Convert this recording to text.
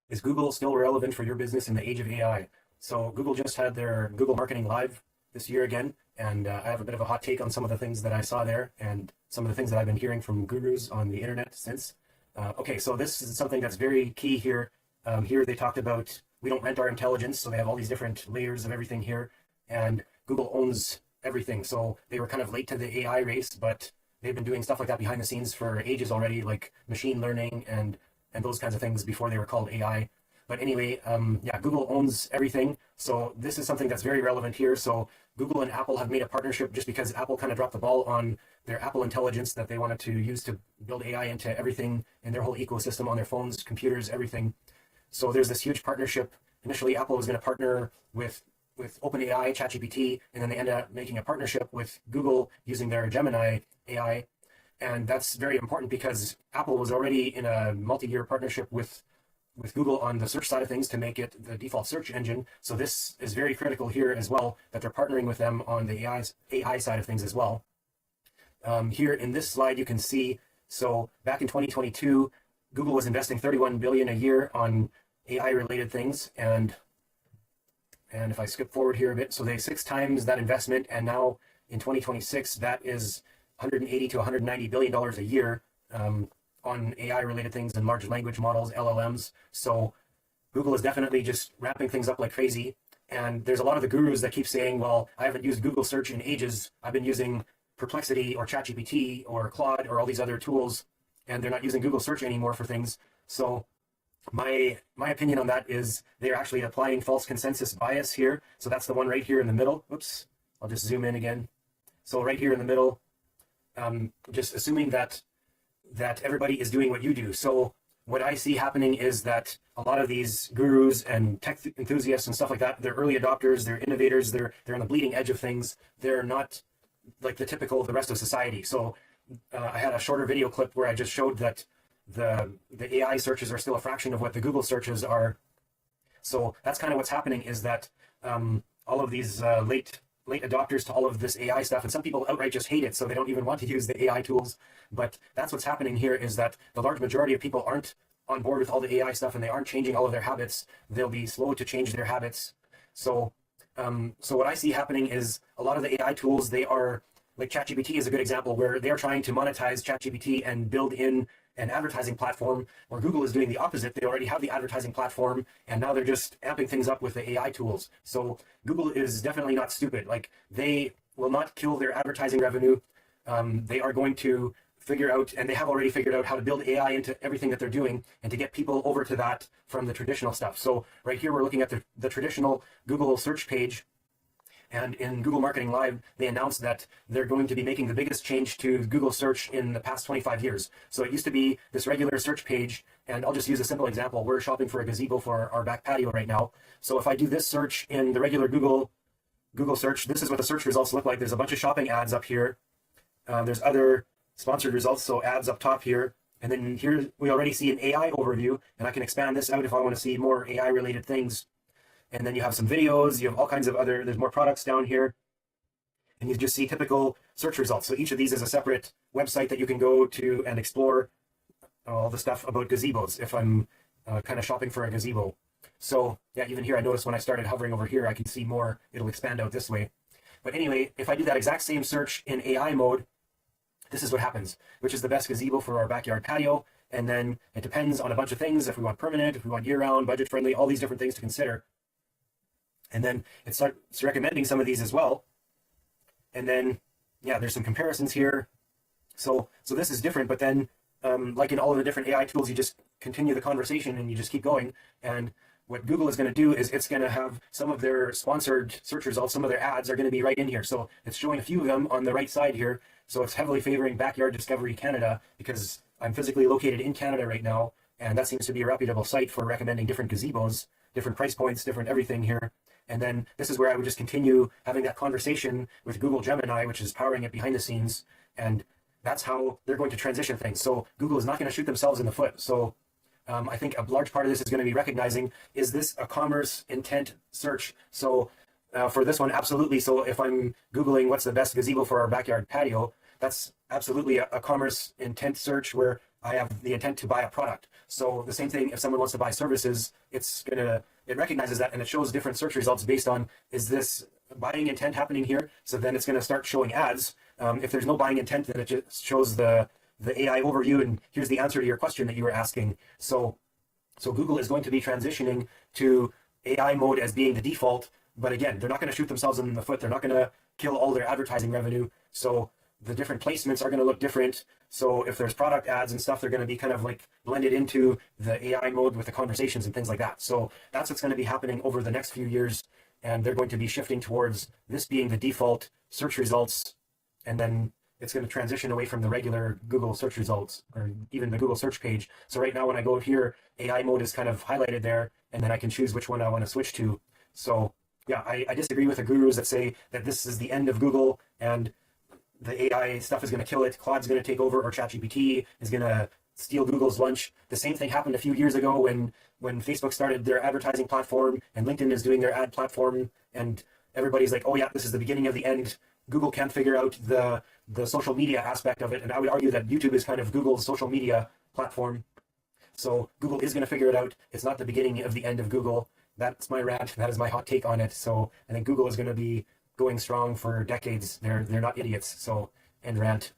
Is Google still relevant for your business in the age of AI? So Google just had their Google Marketing Live this year again, and I have a bit of a hot take on some of the things that I saw there and some of the things that I've been hearing from gurus on the internet since. Okay, so this is something that's very key here. Here they talked about we don't rent our intelligence, so they have all these different layers of everything here, and Google owns everything. So they were kind of late to the AI race, but they've been doing stuff like that behind the scenes for ages already, like machine learning and those kinds of things before they were called AI. But anyway, yeah, Google owns everything. So this is something that's very relevant here. So Google and Apple have made a partnership just because Apple kind of dropped the ball on their Apple Intelligence that they wanted to use to build AI into everything in their whole ecosystem on their phones, computers, everything. So there's this huge partnership. Initially, Apple was going to partner with OpenAI, ChatGPT, and then they ended up making a partnership with Google using their Gemini AI. And that's very important because Apple was already in a multi-year partnership with Google on the search side of things to make it the default search engine. So this is very critical here as well, that they're partnering with them on the AI side of things as well. Here in this slide, you can see, so back in 2022, Google was investing $31 billion a year on AI related things. And if I skip forward here a bit, so they 6 times that investment. And now in 2026, that is $180 to $190 billion a year on AI related things and large language models, LLMs. So Google is definitely just ramping things up like crazy. And there's a lot of the gurus that keep saying, well, I haven't used Google search in ages. I've been using Perplexity or ChatGPT or Claude or all these other tools, and they're not using Google search anymore for things. So my opinion on that is they're actually applying false consensus bias here. So that's the one right here in the middle. Oops, I'll just zoom in again. So right here in the middle, just assuming that everybody is doing what you do. So what I see happening is that a lot of these gurus and tech enthusiasts and stuff like that, they're early adopters, they're innovators, they're on the bleeding edge of things. They're not like the typical the rest of society. So I had a shorter video clip where I just showed that the AI searches are still a fraction of what the Google searches are. So that's kind of what's happening, is that all of these late adopters to all of this AI stuff, and some people outright just hate it, so they don't even want to use the AI tools. But that's what's happening here, is that the large majority of people aren't on board with all the AI stuff, and they aren't changing all of their habits. They'll be slow to change their habits. So what I see happening is a lot of the AI tools, they are, like ChatGPT is a good example, where they're trying to monetize ChatGPT and build in an advertising platform, where Google is doing the opposite. They already have the advertising platform, and now they're just amping things up with the AI tools. So Google is definitely not stupid. Like, they will not kill their advertising revenue. They are going to figure out, and they have already figured out, how to build AI into everything that they're doing and to get people over to that from the traditional stuff. So right here, we're looking at the traditional Google search page. And in Google Marketing Live, they announced that they're going to be making the biggest change to Google search in the past 25 years. So it used to be this regular search page, and I'll just use a simple example. We're shopping for a gazebo for our back patio right now. So if I do this search in the regular Google search, this is what the search results look like. There's a bunch of shopping ads up here. There's other sponsored results, so ads up top here. And then here we already see an AI overview, and I can expand this out if I want to see more AI related things. And then you have some videos, you have all kinds of other, there's more products down here. And you just see typical search results. So each of these is a separate website that you can go to and explore all the stuff about gazebos if I'm kind of shopping for a gazebo. So yeah, even here I noticed when I started hovering over here, I can see more, it'll expand out this way. But anyway, if I do that exact same search in AI mode, this is what happens, which is the best gazebo for our backyard patio. And then it depends on a bunch of things, if we want permanent, if we want year-round, budget-friendly, all these different things to consider. And then it starts recommending some of these as well. And then, yeah, there's some comparisons here. So this is different, but then like in all of the different AI tools, you just continue the conversation and you just keep going. And what Google is going to do is it's going to have some of their sponsored search results, some of their ads are going to be right in here. So it's showing a few of them on the right side here. So it's heavily favoring Backyard Discovery Canada, because I'm physically located in Canada right now. And that seems to be a reputable site for recommending different gazebos, different price points, different everything here. And then this is where I would just continue having that conversation with Google Gemini, which is powering it behind the scenes. And that's how they're going to transition things. So Google is not going to shoot themselves in the foot. So I think a large part of this is going to be recognizing, is this a commerce intent search? So for this one, absolutely. So if I'm Googling what's the best gazebo for our backyard patio, that's absolutely a commerce intent search where I have the intent to buy a product. So the same thing, if someone wants to buy services, it recognizes that, and it shows different search results based on, is this buying intent happening here? So then it's going to start showing ads. If there's no buying intent, then it just shows the AI overview, and here's the answer to your question that you were asking. So Google is going to be transitioning to AI mode as being the default, but again, they're not going to shoot themselves in the foot. They're not going to kill all their advertising revenue. So the different placements are going to look different. So if there's product ads and stuff, they're going to be kind of like blended into the AI mode with the conversations and things like that. So that's what's going to be happening over the next few years. And they're going to be shifting towards this being the default search results. And then it's going to transition away from the regular Google search results or even the Google search page. So right now when I go here, AI mode is kind of highlighted there, and then I can choose which one I want to switch to. So yeah, I disagree with the gurus that say that this is the end of Google and the AI stuff is going to kill it. Claude's going to take over, or ChatGPT is going to steal Google's lunch. The same thing happened a few years ago when Facebook started their advertising platform and LinkedIn is doing their ad platform, and everybody's like, oh yeah, this is the beginning of the end. Google can't figure out the social media aspect of it. And I would argue that YouTube is kind of Google's social media platform. So Google is going to figure it out. It's not the beginning of the end of Google. That's my rant. That is my hot take on it. So I think Google is going to be going strong for decades. They're not idiots. So, end rant.